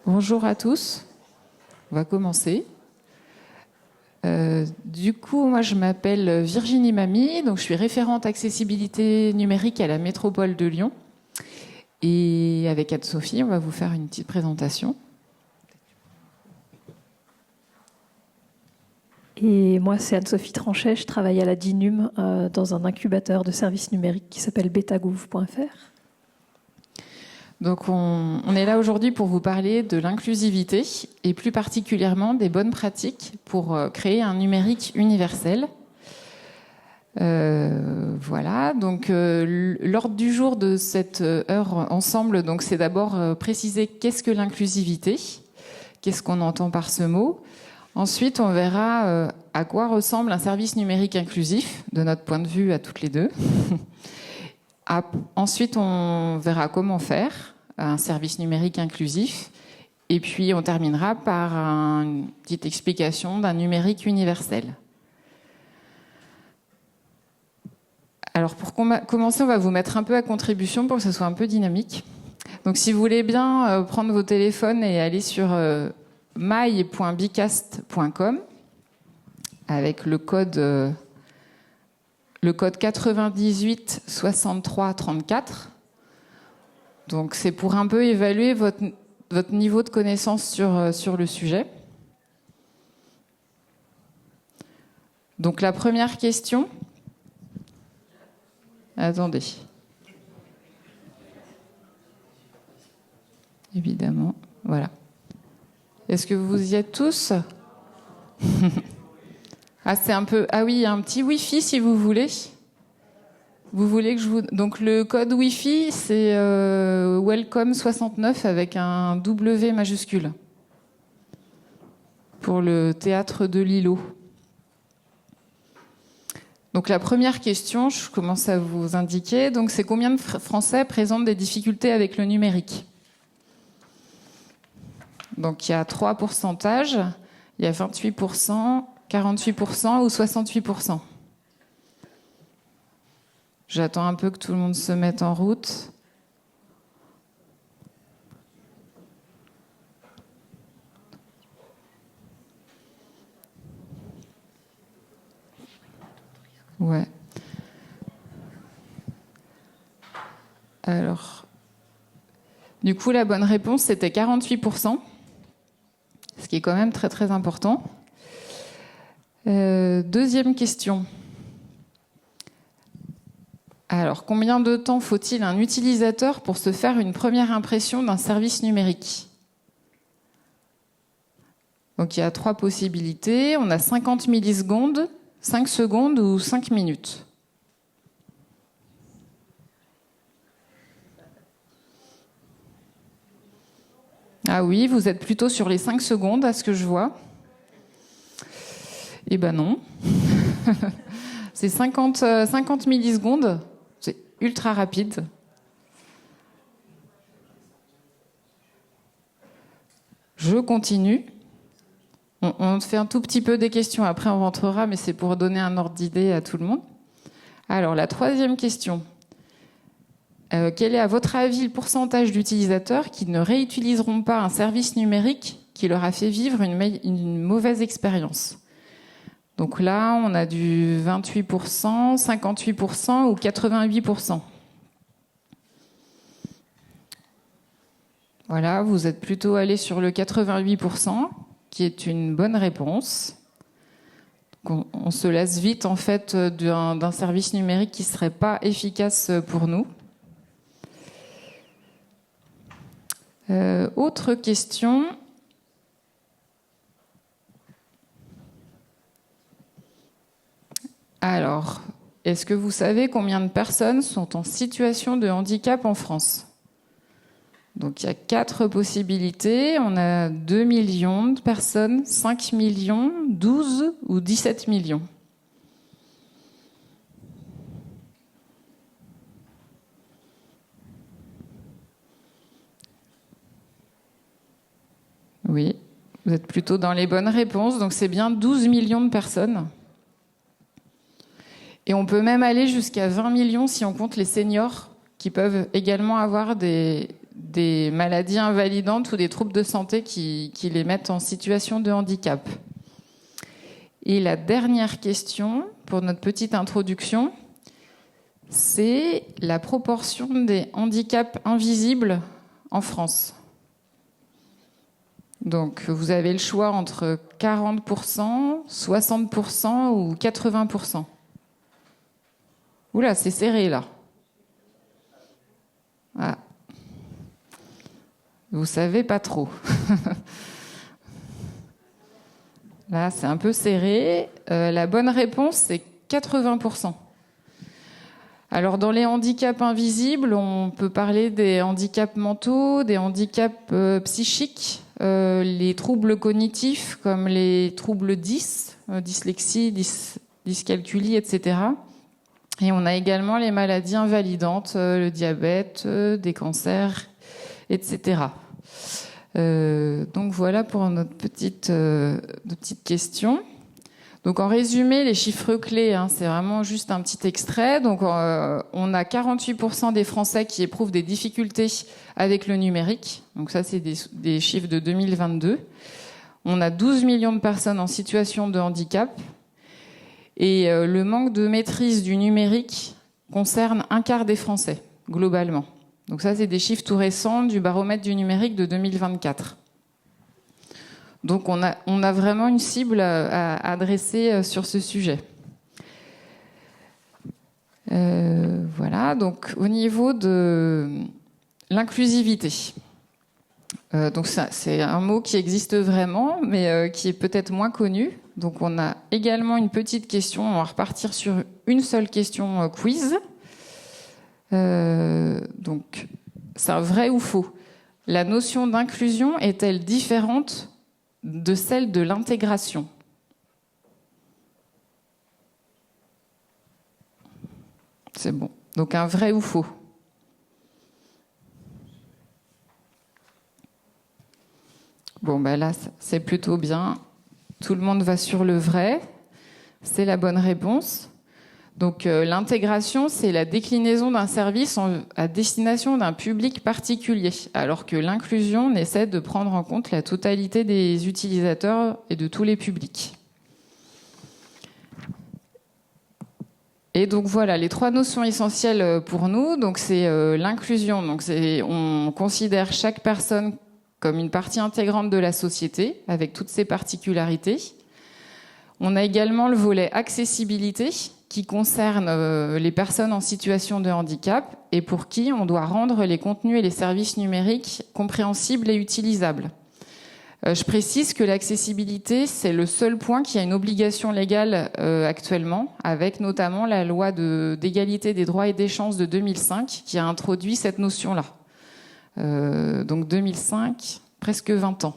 Bonjour à tous. On va commencer. Du coup, moi, je m'appelle Virginie Mamy, donc je suis référente accessibilité numérique à la métropole de Lyon. Et avec Anne-Sophie, on va vous faire une petite présentation. Et moi, c'est Anne-Sophie Tranchet, je travaille à la DINUM dans un incubateur de services numériques qui s'appelle betagouv.fr. Donc on est là aujourd'hui pour vous parler de l'inclusivité et plus particulièrement des bonnes pratiques pour créer un numérique universel. Voilà, donc l'ordre du jour de cette heure ensemble, donc c'est d'abord préciser qu'est-ce que l'inclusivité, qu'est-ce qu'on entend par ce mot. Ensuite, on verra à quoi ressemble un service numérique inclusif, de notre point de vue à toutes les deux. Ensuite, on verra comment faire un service numérique inclusif. Et puis, on terminera par une petite explication d'un numérique universel. Alors, pour commencer, on va vous mettre un peu à contribution pour que ce soit un peu dynamique. Donc, si vous voulez bien prendre vos téléphones et aller sur my.bicast.com avec le code 98 63 34. Donc c'est pour un peu évaluer votre niveau de connaissance sur le sujet. Donc la première question. Attendez. Évidemment, voilà. Est-ce que vous y êtes tous? c'est un peu. Ah oui, il y a un petit Wi-Fi si vous voulez. Vous voulez que je vous. Donc le code Wi-Fi, c'est Welcome 69 avec un W majuscule pour le théâtre de l'îlot. Donc la première question, je commence à vous indiquer. Donc c'est combien de Français présentent des difficultés avec le numérique? Donc il y a 3 pourcentages, il y a 28%, 48% ou 68%. J'attends un peu que tout le monde se mette en route. Ouais. Alors, du coup, la bonne réponse, c'était 48%. Ce qui est quand même très très important. Deuxième question. Alors, combien de temps faut-il à un utilisateur pour se faire une première impression d'un service numérique? Donc, il y a 3 possibilités. On a 50 millisecondes, 5 secondes ou 5 minutes. Ah oui, vous êtes plutôt sur les 5 secondes, à ce que je vois. Eh ben non. C'est 50 millisecondes. C'est ultra rapide. Je continue. On fait un tout petit peu des questions. Après, on rentrera, mais c'est pour donner un ordre d'idée à tout le monde. Alors, la troisième question. Quel est, à votre avis, le pourcentage d'utilisateurs qui ne réutiliseront pas un service numérique qui leur a fait vivre une mauvaise expérience? Donc là, on a du 28%, 58% ou 88%. Voilà, vous êtes plutôt allé sur le 88%, qui est une bonne réponse. On se lasse vite, en fait, d'un service numérique qui ne serait pas efficace pour nous. Autre question. Alors, est-ce que vous savez combien de personnes sont en situation de handicap en France? Donc, il y a 4 possibilités. On a 2 millions de personnes, 5 millions, 12 ou 17 millions. Oui, vous êtes plutôt dans les bonnes réponses. Donc, c'est bien 12 millions de personnes. Et on peut même aller jusqu'à 20 millions si on compte les seniors qui peuvent également avoir des des maladies invalidantes ou des troubles de santé qui les mettent en situation de handicap. Et la dernière question, pour notre petite introduction, c'est la proportion des handicaps invisibles en France. Donc, vous avez le choix entre 40%, 60% ou 80%. Oula, c'est serré, là. Ah. Vous savez pas trop. Là, c'est un peu serré. La bonne réponse, c'est 80%. Alors, dans les handicaps invisibles, on peut parler des handicaps mentaux, des handicaps psychiques, les troubles cognitifs comme les troubles dyslexie, dyscalculie, etc. Et on a également les maladies invalidantes, le diabète, des cancers, etc. Donc voilà pour notre petite question. Donc en résumé, les chiffres clés, c'est vraiment juste un petit extrait. Donc on a 48% des Français qui éprouvent des difficultés avec le numérique. Donc ça, c'est des chiffres de 2022. On a 12 millions de personnes en situation de handicap. Et le manque de maîtrise du numérique concerne un quart des Français, globalement. Donc ça, c'est des chiffres tout récents du baromètre du numérique de 2024. Donc on a vraiment une cible à adresser sur ce sujet. Voilà, donc au niveau de l'inclusivité. Donc c'est un mot qui existe vraiment, mais qui est peut-être moins connu. Donc on a également une petite question, on va repartir sur une seule question quiz. Donc c'est un vrai ou faux? La notion d'inclusion est-elle différente de celle de l'intégration? C'est bon. Donc un vrai ou faux? Bon, ben là, c'est plutôt bien. Tout le monde va sur le vrai. C'est la bonne réponse. Donc l'intégration, c'est la déclinaison d'un service à destination d'un public particulier, alors que l'inclusion essaie de prendre en compte la totalité des utilisateurs et de tous les publics. Et donc voilà, les trois notions essentielles pour nous. Donc c'est l'inclusion. Donc on considère chaque personne comme une partie intégrante de la société, avec toutes ses particularités. On a également le volet accessibilité, qui concerne les personnes en situation de handicap et pour qui on doit rendre les contenus et les services numériques compréhensibles et utilisables. Je précise que l'accessibilité, c'est le seul point qui a une obligation légale actuellement, avec notamment la loi d'égalité des droits et des chances de 2005 qui a introduit cette notion-là. Donc 2005, presque 20 ans.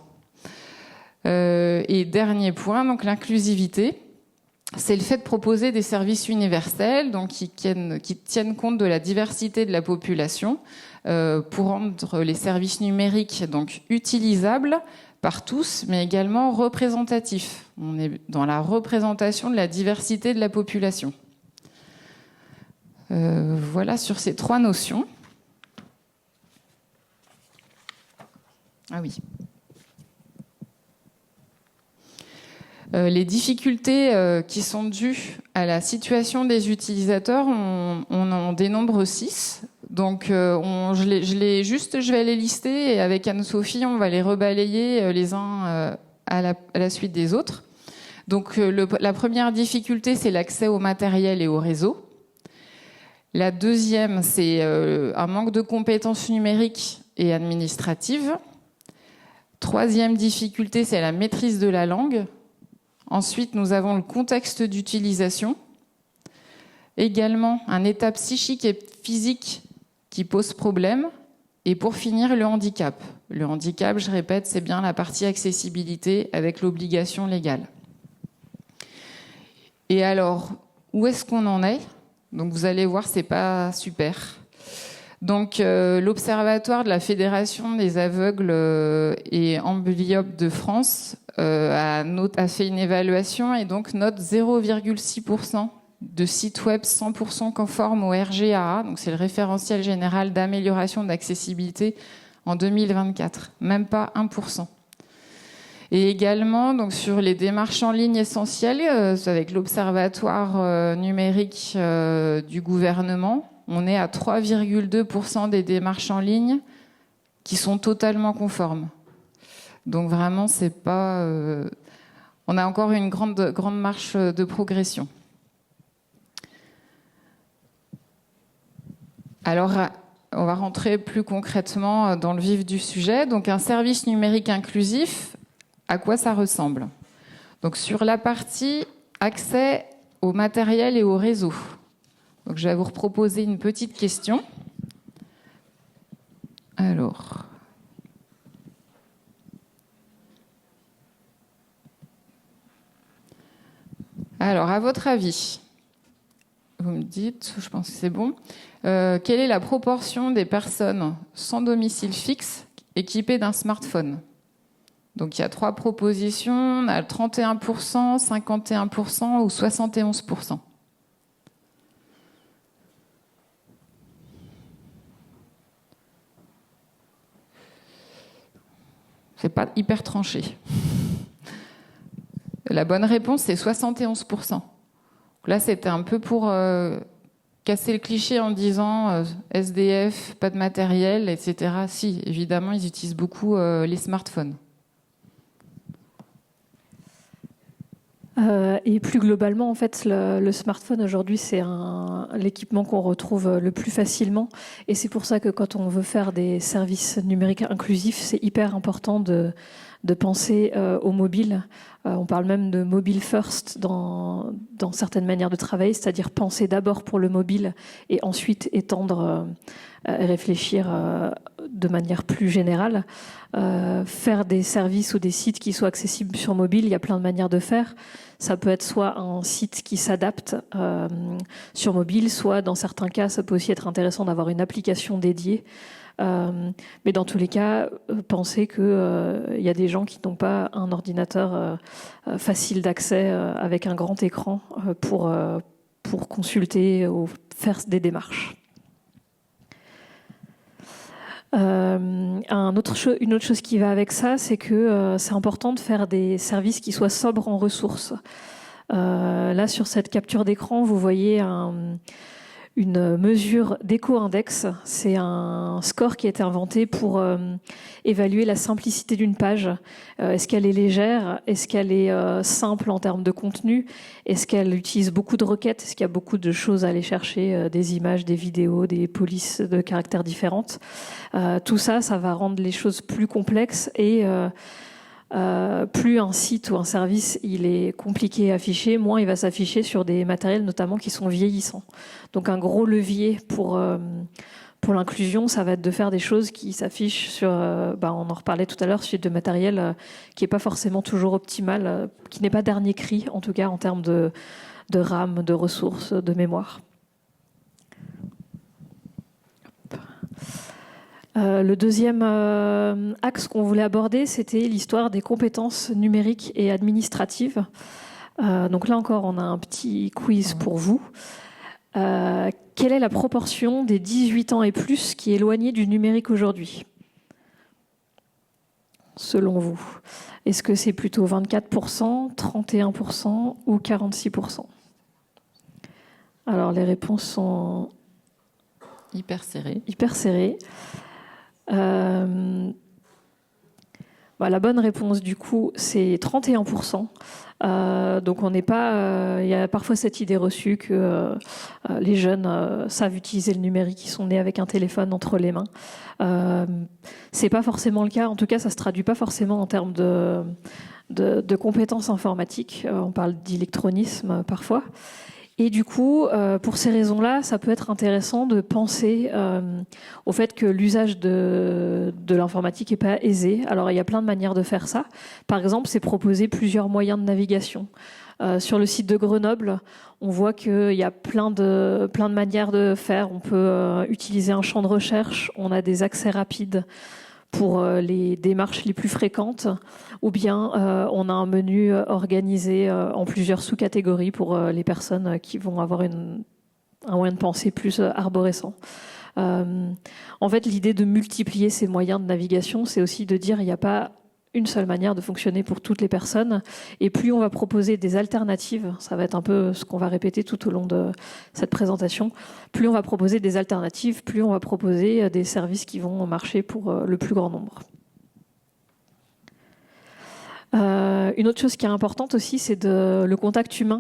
Et dernier point, donc l'inclusivité. C'est le fait de proposer des services universels, donc qui tiennent compte de la diversité de la population, pour rendre les services numériques donc utilisables par tous, mais également représentatifs. On est dans la représentation de la diversité de la population. Voilà sur ces trois notions. Ah oui. Les difficultés qui sont dues à la situation des utilisateurs, on en dénombre 6. Donc, je vais les lister et avec Anne-Sophie, on va les rebalayer les uns à la suite des autres. Donc, la première difficulté, c'est l'accès au matériel et au réseau. La deuxième, c'est un manque de compétences numériques et administratives. Troisième difficulté, c'est la maîtrise de la langue. Ensuite, nous avons le contexte d'utilisation. Également, un état psychique et physique qui pose problème. Et pour finir, le handicap. Le handicap, je répète, c'est bien la partie accessibilité avec l'obligation légale. Et alors, où est-ce qu'on en est? Donc vous allez voir, c'est pas super. Donc l'Observatoire de la Fédération des aveugles et amblyopes de France a fait une évaluation et donc note 0,6% de sites web 100% conformes au RGAA, donc c'est le référentiel général d'amélioration d'accessibilité en 2024, même pas 1%. Et également, donc, sur les démarches en ligne essentielles, avec l'Observatoire numérique du gouvernement, on est à 3,2% des démarches en ligne qui sont totalement conformes. Donc vraiment, c'est pas... on a encore une grande marche de progression. Alors, on va rentrer plus concrètement dans le vif du sujet. Donc, un service numérique inclusif, à quoi ça ressemble? Donc, sur la partie accès au matériel et au réseau. Donc, je vais vous proposer une petite question. Alors... Alors, à votre avis, vous me dites, je pense que c'est bon, quelle est la proportion des personnes sans domicile fixe équipées d'un smartphone? Donc, il y a 3 propositions, on a 31%, 51% ou 71%. C'est pas hyper tranché. La bonne réponse, c'est 71%. Donc là, c'était un peu pour casser le cliché en disant SDF, pas de matériel, etc. Si, évidemment, ils utilisent beaucoup les smartphones. Et plus globalement, en fait, le smartphone aujourd'hui, c'est l'équipement qu'on retrouve le plus facilement. Et c'est pour ça que quand on veut faire des services numériques inclusifs, c'est hyper important de penser au mobile. On parle même de mobile first dans certaines manières de travailler, c'est-à-dire penser d'abord pour le mobile et ensuite étendre et réfléchir de manière plus générale. Faire des services ou des sites qui soient accessibles sur mobile, il y a plein de manières de faire. Ça peut être soit un site qui s'adapte sur mobile, soit dans certains cas, ça peut aussi être intéressant d'avoir une application dédiée. Mais dans tous les cas, pensez qu'il y a des gens qui n'ont pas un ordinateur facile d'accès avec un grand écran pour consulter ou faire des démarches. Une autre chose qui va avec ça, c'est que c'est important de faire des services qui soient sobres en ressources. Là, sur cette capture d'écran, vous voyez une mesure d'éco-index. C'est un score qui a été inventé pour évaluer la simplicité d'une page. Est-ce qu'elle est légère? Est-ce qu'elle est simple en termes de contenu? Est-ce qu'elle utilise beaucoup de requêtes? Est-ce qu'il y a beaucoup de choses à aller chercher, des images, des vidéos, des polices de caractères différentes? Tout ça, ça va rendre les choses plus complexes et plus un site ou un service il est compliqué à afficher, moins il va s'afficher sur des matériels notamment qui sont vieillissants. Donc un gros levier pour l'inclusion, ça va être de faire des choses qui s'affichent sur, on en reparlait tout à l'heure, sur de matériel qui n'est pas forcément toujours optimal, qui n'est pas dernier cri en tout cas en termes de RAM, de ressources, de mémoire. Le deuxième axe qu'on voulait aborder, c'était l'histoire des compétences numériques et administratives. Donc là encore, on a un petit quiz pour vous. Quelle est la proportion des 18 ans et plus qui est éloignée du numérique aujourd'hui, selon vous? Est-ce que c'est plutôt 24%, 31% ou 46%? Alors les réponses sont hyper serrées. La bonne réponse du coup c'est 31%. Donc on n'est pas. Il y a parfois cette idée reçue que les jeunes savent utiliser le numérique, ils sont nés avec un téléphone entre les mains. C'est pas forcément le cas. En tout cas, ça se traduit pas forcément en termes de compétences informatiques. On parle d'électronisme parfois. Et du coup, pour ces raisons-là, ça peut être intéressant de penser au fait que l'usage de l'informatique n'est pas aisé. Alors, il y a plein de manières de faire ça. Par exemple, c'est proposer plusieurs moyens de navigation. Sur le site de Grenoble, on voit qu'il y a plein de manières de faire. On peut utiliser un champ de recherche, on a des accès rapides pour les démarches les plus fréquentes, ou bien on a un menu organisé en plusieurs sous-catégories pour les personnes qui vont avoir un moyen de pensée plus arborescent. En fait, l'idée de multiplier ces moyens de navigation, c'est aussi de dire il n'y a pas une seule manière de fonctionner pour toutes les personnes. Et plus on va proposer des alternatives, ça va être un peu ce qu'on va répéter tout au long de cette présentation, plus on va proposer des alternatives, plus on va proposer des services qui vont marcher pour le plus grand nombre. Une autre chose qui est importante aussi, c'est le contact humain.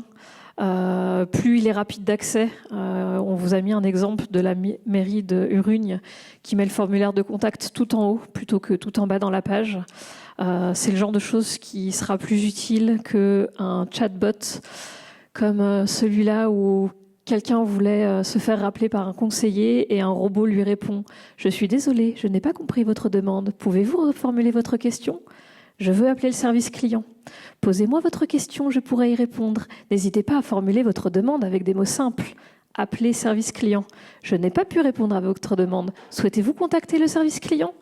Plus il est rapide d'accès, on vous a mis un exemple de la mairie de Urugne qui met le formulaire de contact tout en haut plutôt que tout en bas dans la page. C'est le genre de chose qui sera plus utile qu'un chatbot comme celui-là où quelqu'un voulait se faire rappeler par un conseiller et un robot lui répond « Je suis désolé, je n'ai pas compris votre demande. Pouvez-vous reformuler votre question ? Je veux appeler le service client. Posez-moi votre question, je pourrai y répondre. N'hésitez pas à formuler votre demande avec des mots simples. Appelez service client. Je n'ai pas pu répondre à votre demande. Souhaitez-vous contacter le service client ? »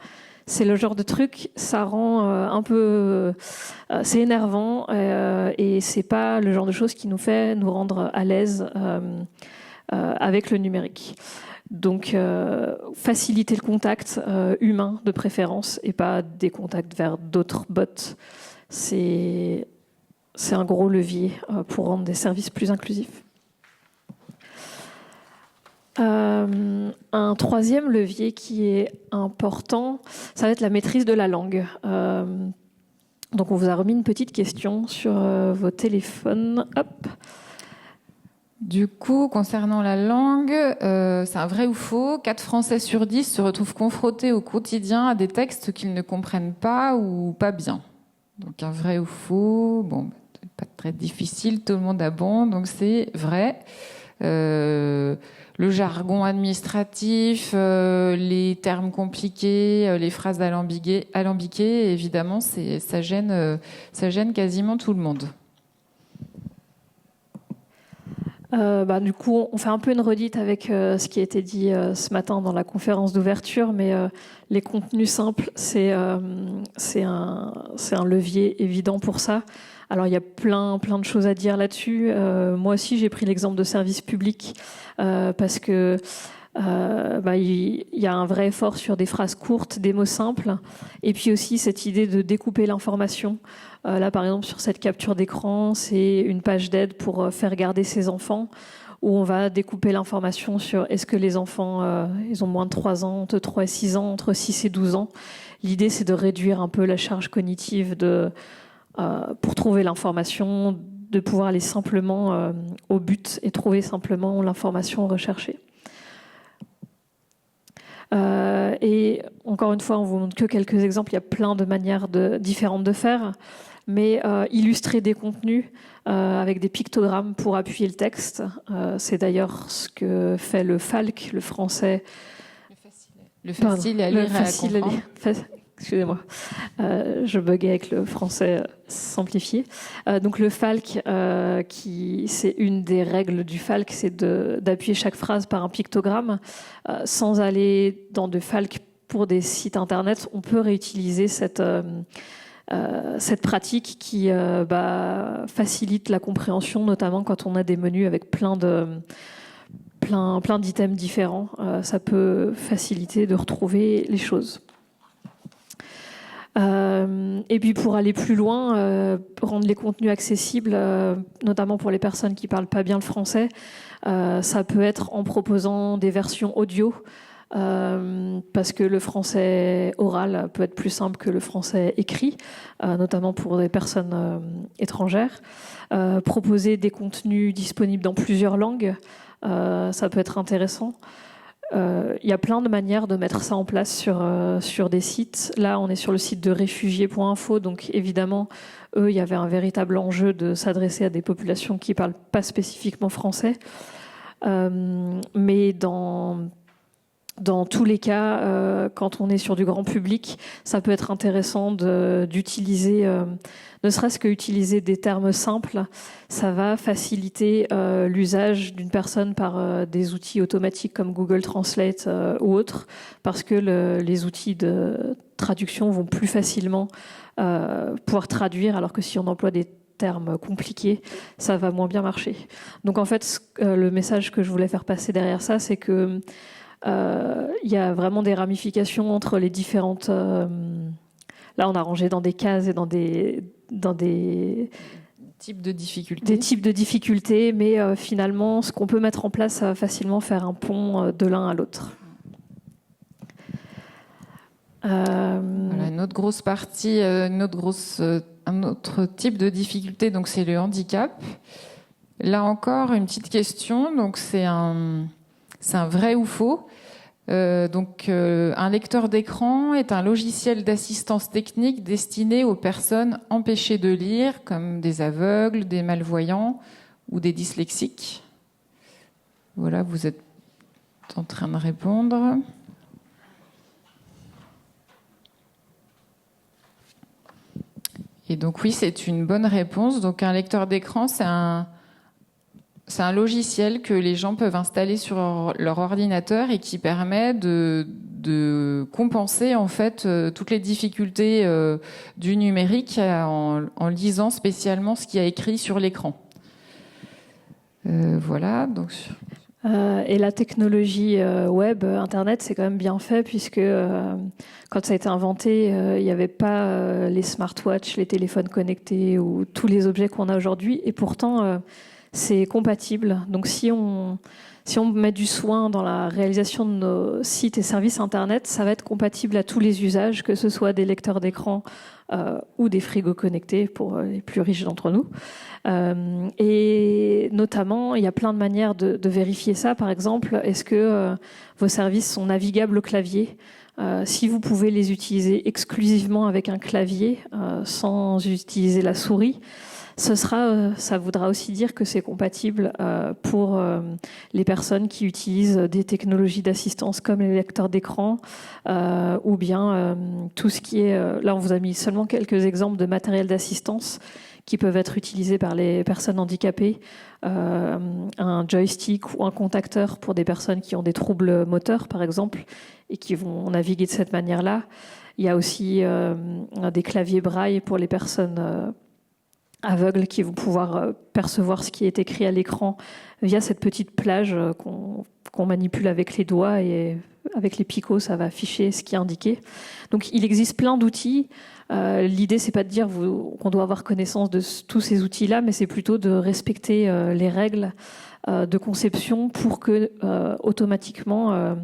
C'est le genre de truc, ça rend un peu... c'est énervant et c'est pas le genre de choses qui nous fait nous rendre à l'aise avec le numérique. Donc, faciliter le contact humain de préférence et pas des contacts vers d'autres bots. C'est un gros levier pour rendre des services plus inclusifs. Un troisième levier qui est important, ça va être la maîtrise de la langue. Donc, on vous a remis une petite question sur vos téléphones. Hop. Du coup, concernant la langue, c'est un vrai ou faux. 4 Français sur 10 se retrouvent confrontés au quotidien à des textes qu'ils ne comprennent pas ou pas bien. Donc, un vrai ou faux, bon, pas très difficile, tout le monde a bon, donc c'est vrai. Le jargon administratif, les termes compliqués, les phrases alambiquées, évidemment, ça gêne quasiment tout le monde. Du coup, on fait un peu une redite avec ce qui a été dit ce matin dans la conférence d'ouverture, mais les contenus simples, c'est un levier évident pour ça. Alors, il y a plein de choses à dire là-dessus. Moi aussi, j'ai pris l'exemple de service public parce que il y a un vrai effort sur des phrases courtes, des mots simples, et puis aussi cette idée de découper l'information. Là, par exemple, sur cette capture d'écran, c'est une page d'aide pour faire garder ses enfants, où on va découper l'information sur est-ce que les enfants, ils ont moins de 3 ans, entre 3 et 6 ans, entre 6 et 12 ans. L'idée, c'est de réduire un peu la charge cognitive pour trouver l'information, de pouvoir aller simplement au but et trouver simplement l'information recherchée. Et encore une fois, on vous montre que quelques exemples. Il y a plein de manières différentes de faire, mais illustrer des contenus avec des pictogrammes pour appuyer le texte, c'est d'ailleurs ce que fait le FALC, le français. Le facile à lire et à comprendre. Excusez-moi, je buguais avec le français simplifié. Donc le FALC, c'est une des règles du FALC, c'est d'appuyer chaque phrase par un pictogramme. Sans aller dans de FALC pour des sites internet, on peut réutiliser cette pratique qui facilite la compréhension, notamment quand on a des menus avec plein d'items différents. Ça peut faciliter de retrouver les choses. Et puis pour aller plus loin, rendre les contenus accessibles, notamment pour les personnes qui ne parlent pas bien le français, ça peut être en proposant des versions audio, parce que le français oral peut être plus simple que le français écrit, notamment pour des personnes étrangères. Proposer des contenus disponibles dans plusieurs langues, ça peut être intéressant. Il y a plein de manières de mettre ça en place sur des sites. Là, on est sur le site de réfugiés.info, donc évidemment, eux, il y avait un véritable enjeu de s'adresser à des populations qui ne parlent pas spécifiquement français. Mais dans tous les cas, quand on est sur du grand public, ça peut être intéressant d'utiliser, ne serait-ce qu'utiliser des termes simples. Ça va faciliter l'usage d'une personne par des outils automatiques comme Google Translate ou autres, parce que les outils de traduction vont plus facilement pouvoir traduire, alors que si on emploie des termes compliqués, ça va moins bien marcher. Donc en fait, le message que je voulais faire passer derrière ça, c'est que Il y a vraiment des ramifications entre les différentes... là, on a rangé dans des cases et dans des types de difficultés. Des types de difficultés, mais finalement, ce qu'on peut mettre en place, ça va facilement faire un pont de l'un à l'autre. Voilà, une autre grosse partie, un autre type de difficulté, donc c'est le handicap. Là encore, une petite question, donc c'est un vrai ou faux. Un lecteur d'écran est un logiciel d'assistance technique destiné aux personnes empêchées de lire, comme des aveugles, des malvoyants ou des dyslexiques. Voilà, vous êtes en train de répondre. Et donc oui, c'est une bonne réponse. Donc un lecteur d'écran, c'est un logiciel que les gens peuvent installer sur leur ordinateur et qui permet de compenser en fait toutes les difficultés du numérique en lisant spécialement ce qui est écrit sur l'écran. Voilà. Donc. Et la technologie web, Internet, c'est quand même bien fait puisque quand ça a été inventé, il n'y avait pas les smartwatches, les téléphones connectés ou tous les objets qu'on a aujourd'hui. Et pourtant, c'est compatible. Donc si on met du soin dans la réalisation de nos sites et services Internet, ça va être compatible à tous les usages, que ce soit des lecteurs d'écran ou des frigos connectés pour les plus riches d'entre nous. Et notamment, il y a plein de manières de vérifier ça. Par exemple, est-ce que vos services sont navigables au clavier ? Si vous pouvez les utiliser exclusivement avec un clavier, sans utiliser la souris, ça voudra aussi dire que c'est compatible pour les personnes qui utilisent des technologies d'assistance comme les lecteurs d'écran ou bien tout ce qui est... là, on vous a mis seulement quelques exemples de matériel d'assistance qui peuvent être utilisés par les personnes handicapées, un joystick ou un contacteur pour des personnes qui ont des troubles moteurs, par exemple, et qui vont naviguer de cette manière-là. Il y a aussi des claviers braille pour les personnes aveugles qui vont pouvoir percevoir ce qui est écrit à l'écran via cette petite plage qu'on manipule avec les doigts et avec les picots, ça va afficher ce qui est indiqué. Donc il existe plein d'outils. L'idée, c'est pas de dire qu'on doit avoir connaissance de tous ces outils-là, mais c'est plutôt de respecter les règles de conception pour que automatiquement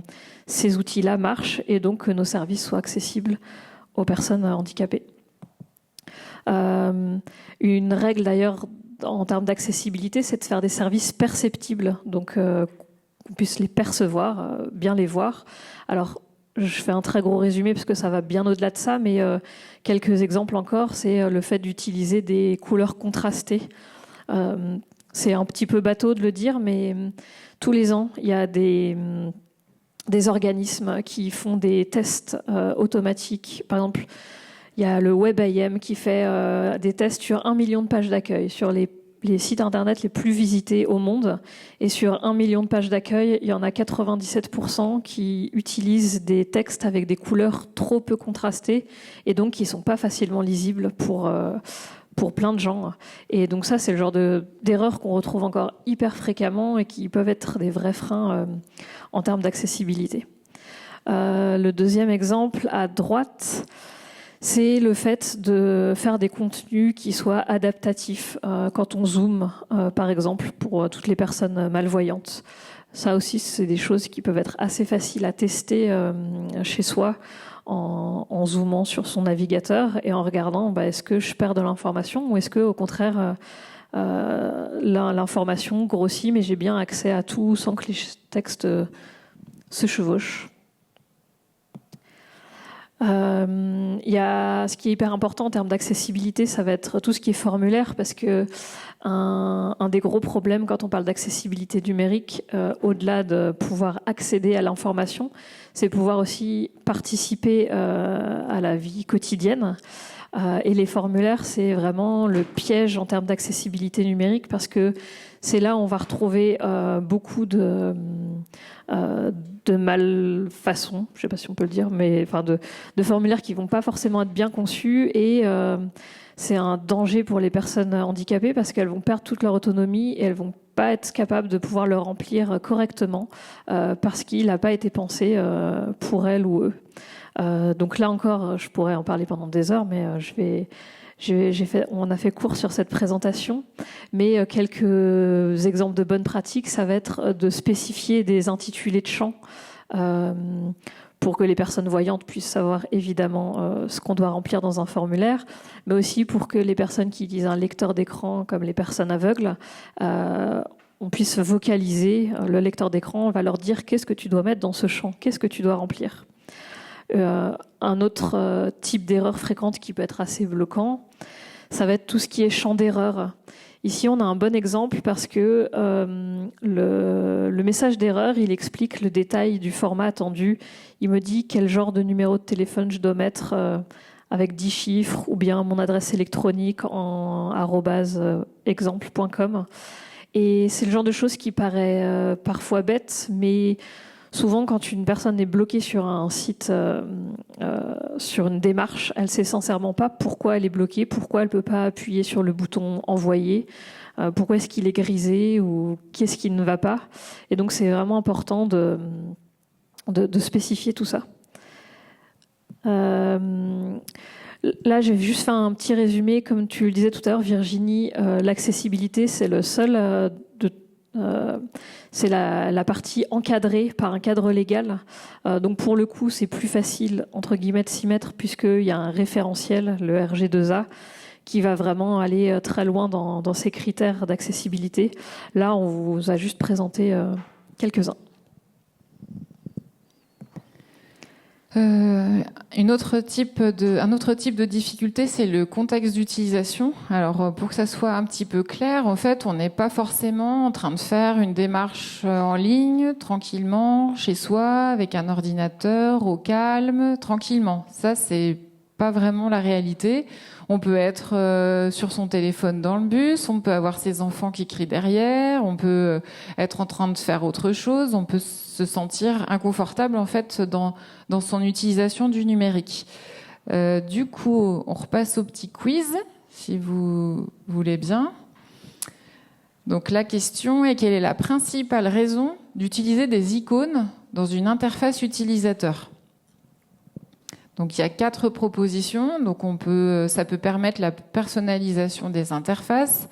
ces outils-là marchent et donc que nos services soient accessibles aux personnes handicapées. Une règle d'ailleurs en termes d'accessibilité, c'est de faire des services perceptibles, donc qu'on puisse les percevoir, bien les voir. Alors, je fais un très gros résumé parce que ça va bien au-delà de ça, mais quelques exemples encore, c'est le fait d'utiliser des couleurs contrastées. C'est un petit peu bateau de le dire, mais tous les ans, il y a des organismes qui font des tests automatiques. Par exemple, il y a le WebIM qui fait des tests sur 1 million de pages d'accueil, sur les sites Internet les plus visités au monde. Et sur 1 million de pages d'accueil, il y en a 97% qui utilisent des textes avec des couleurs trop peu contrastées et donc qui ne sont pas facilement lisibles pour plein de gens. Et donc ça, c'est le genre d'erreurs qu'on retrouve encore hyper fréquemment et qui peuvent être des vrais freins en termes d'accessibilité. Le deuxième exemple, à droite, c'est le fait de faire des contenus qui soient adaptatifs. Quand on zoome, par exemple, pour toutes les personnes malvoyantes. Ça aussi, c'est des choses qui peuvent être assez faciles à tester chez soi en zoomant sur son navigateur et en regardant est-ce que je perds de l'information ou est-ce que, au contraire, l'information grossit, mais j'ai bien accès à tout sans que les textes se chevauchent. Il y a ce qui est hyper important en termes d'accessibilité, ça va être tout ce qui est formulaire, parce que un des gros problèmes quand on parle d'accessibilité numérique, au-delà de pouvoir accéder à l'information, c'est pouvoir aussi participer à la vie quotidienne. Et les formulaires, c'est vraiment le piège en termes d'accessibilité numérique, parce que c'est là où on va retrouver beaucoup de malfaçons, je ne sais pas si on peut le dire, mais enfin de formulaires qui ne vont pas forcément être bien conçus. Et c'est un danger pour les personnes handicapées parce qu'elles vont perdre toute leur autonomie et elles vont pas être capable de pouvoir le remplir correctement parce qu'il n'a pas été pensé pour elle ou eux. Donc là encore, je pourrais en parler pendant des heures, mais on a fait court sur cette présentation, mais quelques exemples de bonnes pratiques, ça va être de spécifier des intitulés de champs pour que les personnes voyantes puissent savoir évidemment ce qu'on doit remplir dans un formulaire, mais aussi pour que les personnes qui utilisent un lecteur d'écran, comme les personnes aveugles, on puisse vocaliser le lecteur d'écran, on va leur dire qu'est-ce que tu dois mettre dans ce champ, qu'est-ce que tu dois remplir. Un autre type d'erreur fréquente qui peut être assez bloquant, ça va être tout ce qui est champ d'erreur. Ici, on a un bon exemple parce que le message d'erreur, il explique le détail du format attendu. Il me dit quel genre de numéro de téléphone je dois mettre avec 10 chiffres ou bien mon adresse électronique en @exemple.com. Et c'est le genre de choses qui paraît parfois bête, mais souvent, quand une personne est bloquée sur un site, sur une démarche, elle ne sait sincèrement pas pourquoi elle est bloquée, pourquoi elle ne peut pas appuyer sur le bouton « Envoyer », pourquoi est-ce qu'il est grisé ou qu'est-ce qui ne va pas. Et donc, c'est vraiment important de spécifier tout ça. Là, j'ai juste fait un petit résumé. Comme tu le disais tout à l'heure, Virginie, l'accessibilité, c'est le seul c'est la partie encadrée par un cadre légal. Donc pour le coup, c'est plus facile, entre guillemets, de s'y mettre puisqu'il y a un référentiel, le RG2A, qui va vraiment aller très loin dans ces critères d'accessibilité. Là, on vous a juste présenté quelques-uns. Un autre type de difficulté, c'est le contexte d'utilisation. Alors, pour que ça soit un petit peu clair, en fait, on n'est pas forcément en train de faire une démarche en ligne, tranquillement, chez soi, avec un ordinateur, au calme, tranquillement. Ça, c'est pas vraiment la réalité. On peut être sur son téléphone dans le bus, on peut avoir ses enfants qui crient derrière, on peut être en train de faire autre chose, on peut se sentir inconfortable en fait dans son utilisation du numérique. Du coup, on repasse au petit quiz, si vous voulez bien. Donc la question est: quelle est la principale raison d'utiliser des icônes dans une interface utilisateur ? Donc il y a 4 propositions. Donc ça peut permettre la personnalisation des interfaces,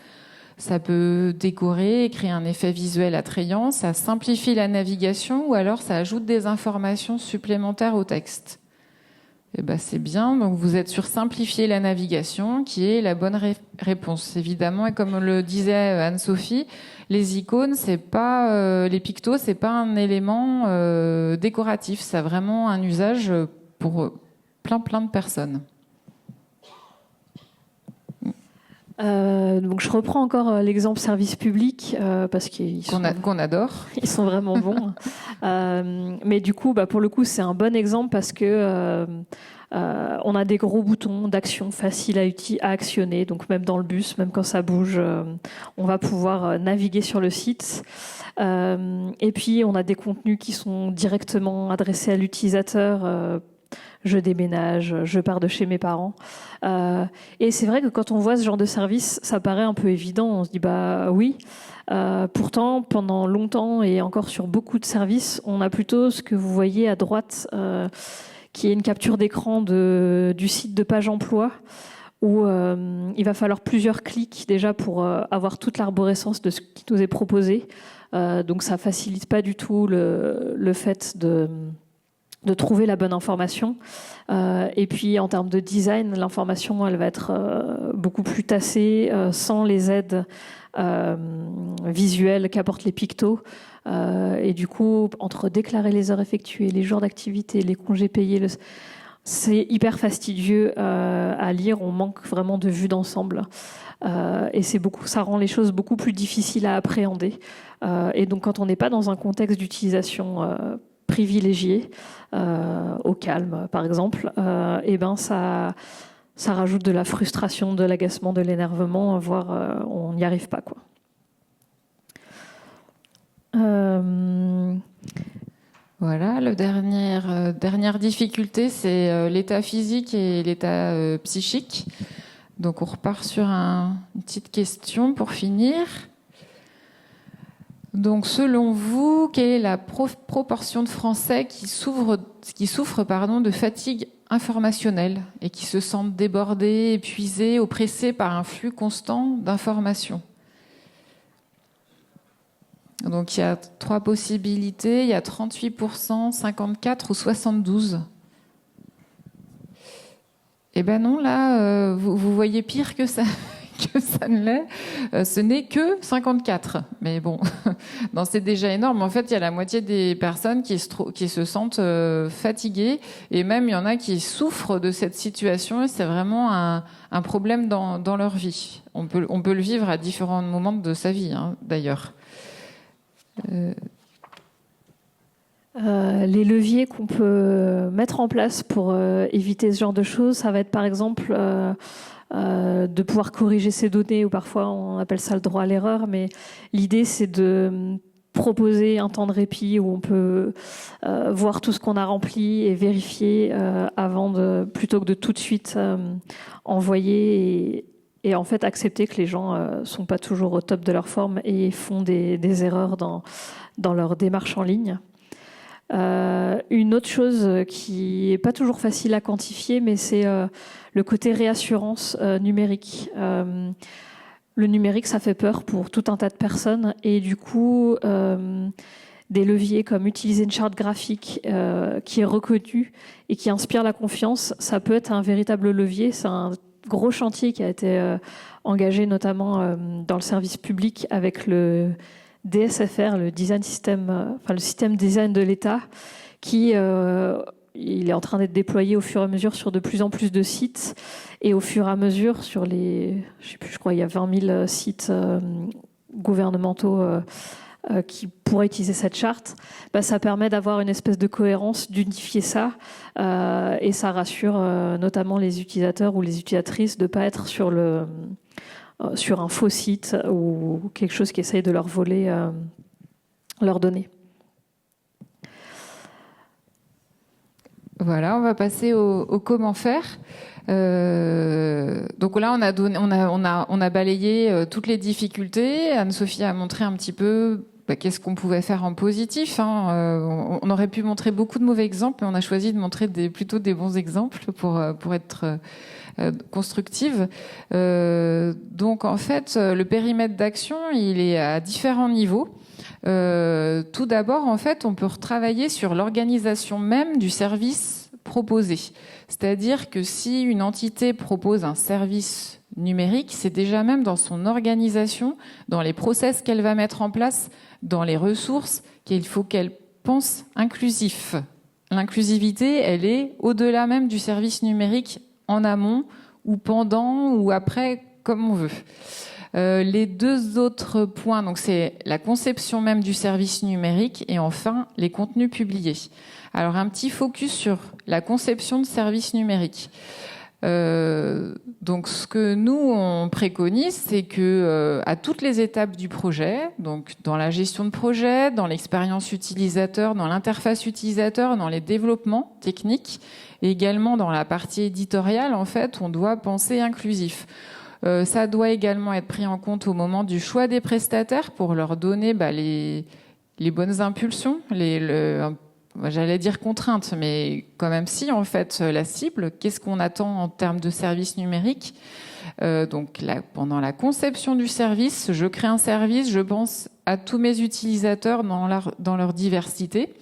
ça peut décorer et créer un effet visuel attrayant, ça simplifie la navigation ou alors ça ajoute des informations supplémentaires au texte. Et ben c'est bien. Donc vous êtes sur simplifier la navigation, qui est la bonne réponse évidemment. Et comme le disait Anne-Sophie, les icônes, c'est pas les pictos, c'est pas un élément décoratif. Ça a vraiment un usage pour plein de personnes. Donc je reprends encore l'exemple service public parce qu'on adore. Ils sont vraiment bons. Mais du coup, pour le coup, c'est un bon exemple parce que on a des gros boutons d'action faciles à actionner. Donc même dans le bus, même quand ça bouge, on va pouvoir naviguer sur le site. Et puis on a des contenus qui sont directement adressés à l'utilisateur. Je déménage, je pars de chez mes parents. Et c'est vrai que quand on voit ce genre de service, ça paraît un peu évident. On se dit oui. Pourtant, pendant longtemps et encore sur beaucoup de services, on a plutôt ce que vous voyez à droite, qui est une capture d'écran du site de Page Emploi, où il va falloir plusieurs clics déjà pour avoir toute l'arborescence de ce qui nous est proposé. Donc ça facilite pas du tout le fait de trouver la bonne information. Et puis en termes de design, l'information elle va être beaucoup plus tassée, sans les aides visuelles qu'apportent les pictos. Et du coup, entre déclarer les heures effectuées, les jours d'activité, les congés payés, c'est hyper fastidieux à lire. On manque vraiment de vue d'ensemble. Et ça rend les choses beaucoup plus difficiles à appréhender. Et donc quand on n'est pas dans un contexte d'utilisation privilégié, au calme par exemple, ça rajoute de la frustration, de l'agacement, de l'énervement, voire on n'y arrive pas, quoi. Voilà, la dernière difficulté, c'est l'état physique et l'état psychique. Donc on repart sur une petite question pour finir. Donc, selon vous, quelle est la proportion de Français qui souffrent de fatigue informationnelle et qui se sentent débordés, épuisés, oppressés par un flux constant d'informations? Donc, il y a 3 possibilités. Il y a 38%, 54% ou 72%. Eh ben non, là, vous voyez pire que ça. Que ça ne l'est, ce n'est que 54. Mais bon, non, c'est déjà énorme. En fait, il y a la moitié des personnes qui se sentent fatiguées, et même il y en a qui souffrent de cette situation, et c'est vraiment un problème dans leur vie. On peut le vivre à différents moments de sa vie, hein, d'ailleurs. Les leviers qu'on peut mettre en place pour éviter ce genre de choses, ça va être par exemple de pouvoir corriger ces données, ou parfois on appelle ça le droit à l'erreur, mais l'idée c'est de proposer un temps de répit où on peut voir tout ce qu'on a rempli et vérifier plutôt que de tout de suite envoyer et en fait accepter que les gens sont pas toujours au top de leur forme et font des erreurs dans leur démarche en ligne. Une autre chose qui est pas toujours facile à quantifier, mais c'est le côté réassurance numérique. Le numérique, ça fait peur pour tout un tas de personnes, et du coup, des leviers comme utiliser une charte graphique qui est reconnue et qui inspire la confiance, ça peut être un véritable levier. C'est un gros chantier qui a été engagé notamment dans le service public avec le DSFR, le système design de l'État, qui il est en train d'être déployé au fur et à mesure sur de plus en plus de sites, et au fur et à mesure sur je crois il y a 20 000 sites gouvernementaux qui pourraient utiliser cette charte. Ça permet d'avoir une espèce de cohérence, d'unifier ça, et ça rassure notamment les utilisateurs ou les utilisatrices de ne pas être sur un faux site ou quelque chose qui essaye de leur voler leurs données. Voilà, on va passer au comment faire. Donc là, on a balayé toutes les difficultés. Anne-Sophie a montré un petit peu qu'est-ce qu'on pouvait faire en positif. On aurait pu montrer beaucoup de mauvais exemples, mais on a choisi de montrer plutôt des bons exemples pour être constructive. Donc en fait, le périmètre d'action, il est à différents niveaux. Tout d'abord, en fait, on peut retravailler sur l'organisation même du service proposé. C'est-à-dire que si une entité propose un service numérique, c'est déjà même dans son organisation, dans les process qu'elle va mettre en place, dans les ressources, qu'il faut qu'elle pense inclusif. L'inclusivité, elle est au-delà même du service numérique, en amont ou pendant ou après, comme on veut. Les 2 autres points, donc c'est la conception même du service numérique et enfin les contenus publiés. Alors un petit focus sur la conception de service numérique. Donc ce que nous on préconise, c'est que à toutes les étapes du projet, donc dans la gestion de projet, dans l'expérience utilisateur, dans l'interface utilisateur, dans les développements techniques, et également dans la partie éditoriale, en fait, on doit penser inclusif. Ça doit également être pris en compte au moment du choix des prestataires pour leur donner les bonnes impulsions, j'allais dire contraintes, mais quand même si, en fait, la cible, qu'est-ce qu'on attend en termes de service numérique. Donc pendant la conception du service, je crée un service, je pense à tous mes utilisateurs dans leur diversité.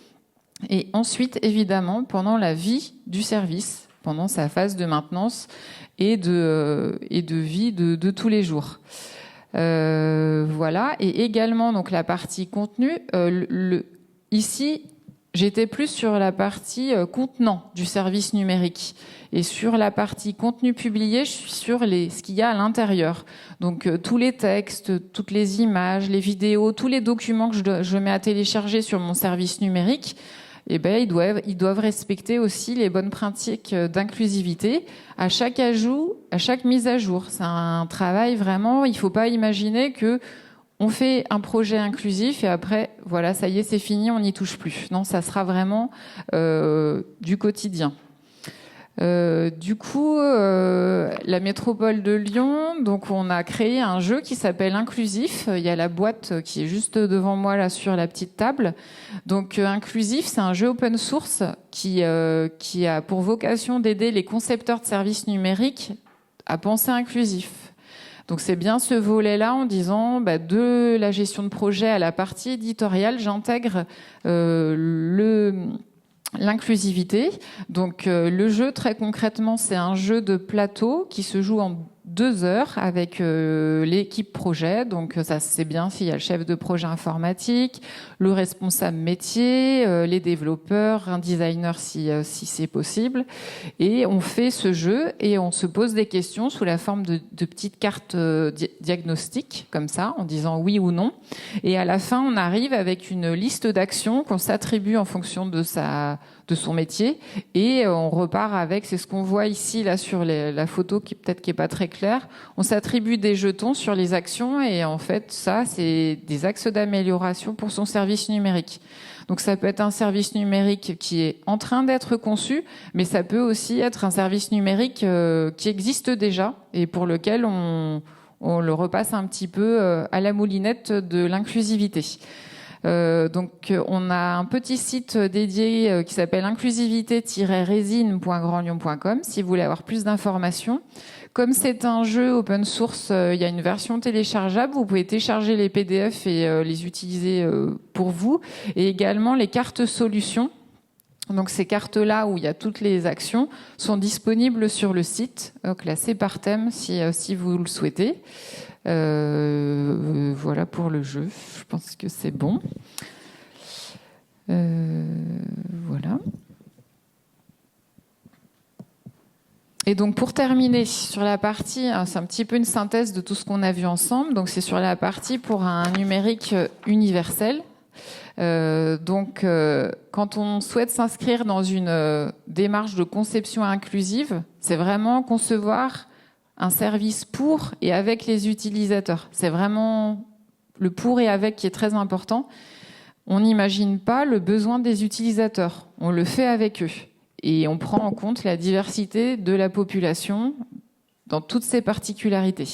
Et ensuite, évidemment, pendant la vie du service, pendant sa phase de maintenance et de vie de tous les jours. Voilà. Et également, donc, la partie contenu. Ici, j'étais plus sur la partie contenant du service numérique. Et sur la partie contenu publié, je suis sur ce qu'il y a à l'intérieur. Donc, tous les textes, toutes les images, les vidéos, tous les documents que je mets à télécharger sur mon service numérique, ils doivent respecter aussi les bonnes pratiques d'inclusivité à chaque ajout, à chaque mise à jour. C'est un travail vraiment, il ne faut pas imaginer que on fait un projet inclusif et après, voilà, ça y est, c'est fini, on n'y touche plus. Non, ça sera vraiment du quotidien. Du coup, la métropole de Lyon, donc on a créé un jeu qui s'appelle Inclusif. Il y a la boîte qui est juste devant moi là sur la petite table. Donc Inclusif, c'est un jeu open source qui a pour vocation d'aider les concepteurs de services numériques à penser inclusif. Donc c'est bien ce volet-là en disant de la gestion de projet à la partie éditoriale, j'intègre l'inclusivité. Donc le jeu, très concrètement, c'est un jeu de plateau qui se joue en 2 heures avec l'équipe projet. Donc ça, c'est bien s'il y a le chef de projet informatique, le responsable métier, les développeurs, un designer si c'est possible. Et on fait ce jeu et on se pose des questions sous la forme de petites cartes diagnostiques, comme ça, en disant oui ou non. Et à la fin, on arrive avec une liste d'actions qu'on s'attribue en fonction de son métier, et on repart avec, c'est ce qu'on voit ici là sur la photo qui peut-être qui est pas très claire. On s'attribue des jetons sur les actions, et en fait ça c'est des axes d'amélioration pour son service numérique. Donc ça peut être un service numérique qui est en train d'être conçu, mais ça peut aussi être un service numérique qui existe déjà et pour lequel on le repasse un petit peu à la moulinette de l'inclusivité. Donc on a un petit site dédié qui s'appelle inclusivité-résine.grandlyon.com si vous voulez avoir plus d'informations. Comme c'est un jeu open source, il y a une version téléchargeable. Vous pouvez télécharger les PDF et les utiliser pour vous. Et également les cartes solutions. Donc ces cartes-là où il y a toutes les actions sont disponibles sur le site, classées par thème si vous le souhaitez. Voilà pour le jeu. Je pense que c'est bon. Voilà. Et donc pour terminer sur la partie, c'est un petit peu une synthèse de tout ce qu'on a vu ensemble. Donc c'est sur la partie pour un numérique universel. Donc quand on souhaite s'inscrire dans une démarche de conception inclusive, c'est vraiment concevoir un service pour et avec les utilisateurs. C'est vraiment le pour et avec qui est très important. On n'imagine pas le besoin des utilisateurs. On le fait avec eux. Et on prend en compte la diversité de la population dans toutes ses particularités.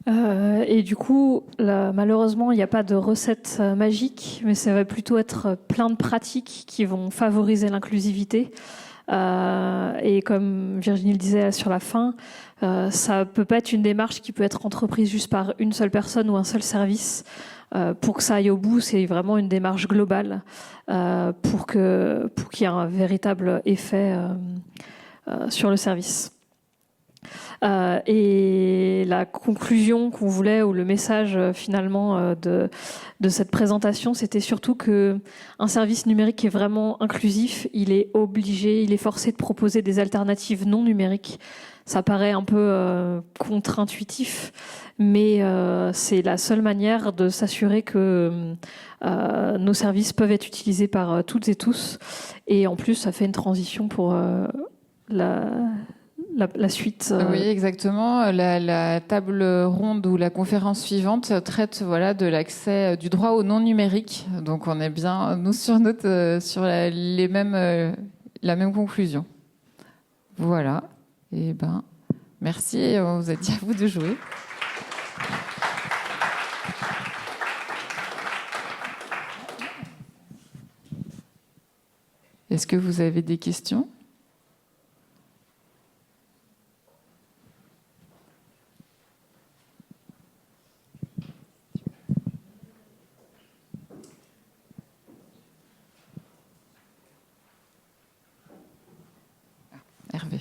Et du coup, là, malheureusement, il n'y a pas de recette magique, mais ça va plutôt être plein de pratiques qui vont favoriser l'inclusivité. Et comme Virginie le disait sur la fin, ça peut pas être une démarche qui peut être entreprise juste par une seule personne ou un seul service. Pour que ça aille au bout, c'est vraiment une démarche globale pour qu'il y ait un véritable effet sur le service. Et la conclusion qu'on voulait, ou le message finalement de cette présentation, c'était surtout que un service numérique qui est vraiment inclusif, il est forcé de proposer des alternatives non numériques. Ça paraît un peu contre-intuitif, mais c'est la seule manière de s'assurer que nos services peuvent être utilisés par toutes et tous. Et en plus, ça fait une transition pour la suite. Oui, exactement. La table ronde ou la conférence suivante traite de l'accès du droit au non numérique. Donc on est bien nous sur la même conclusion. Voilà. Et merci. On vous a dit à vous de jouer. Est-ce que vous avez des questions ? Hervé.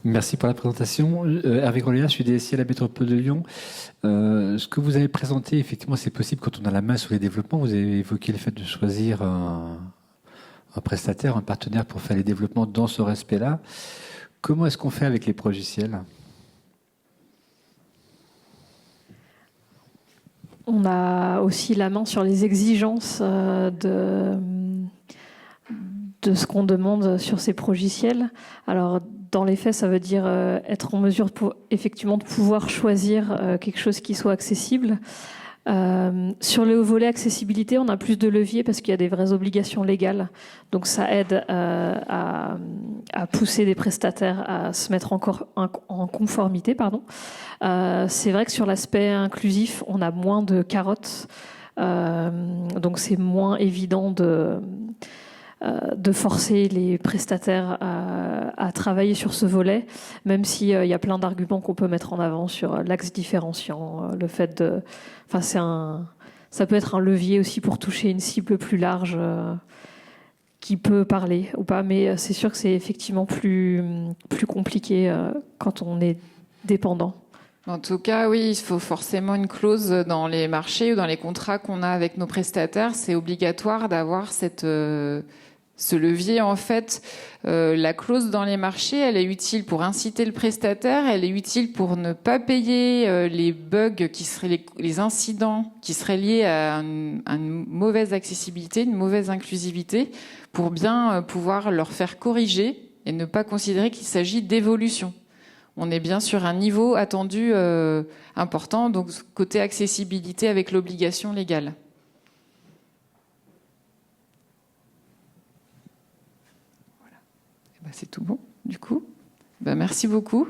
Merci pour la présentation. Hervé Grollier, je suis DSI à la métropole de Lyon. Ce que vous avez présenté, effectivement, c'est possible quand on a la main sur les développements. Vous avez évoqué le fait de choisir un prestataire, un partenaire pour faire les développements dans ce respect-là. Comment est-ce qu'on fait avec les progiciels ? On a aussi la main sur les exigences de de ce qu'on demande sur ces progiciels. Alors, dans les faits, ça veut dire être en mesure effectivement de pouvoir choisir quelque chose qui soit accessible. Sur le volet accessibilité, on a plus de leviers parce qu'il y a des vraies obligations légales. Donc ça aide à pousser des prestataires à se mettre encore en conformité. C'est vrai que sur l'aspect inclusif, on a moins de carottes. Donc c'est moins évident de forcer les prestataires à travailler sur ce volet, même s'il y a plein d'arguments qu'on peut mettre en avant sur l'axe différenciant, le fait de... Enfin, ça peut être un levier aussi pour toucher une cible plus large qui peut parler ou pas, mais c'est sûr que c'est effectivement plus compliqué quand on est dépendant. En tout cas, oui, il faut forcément une clause dans les marchés ou dans les contrats qu'on a avec nos prestataires. C'est obligatoire d'avoir ce levier. En fait, la clause dans les marchés, elle est utile pour inciter le prestataire, elle est utile pour ne pas payer les bugs qui seraient les incidents qui seraient liés à une mauvaise accessibilité, une mauvaise inclusivité, pour bien pouvoir leur faire corriger et ne pas considérer qu'il s'agit d'évolution. On est bien sur un niveau attendu important, donc côté accessibilité avec l'obligation légale. Voilà. Et ben, c'est tout bon, du coup. Ben, merci beaucoup.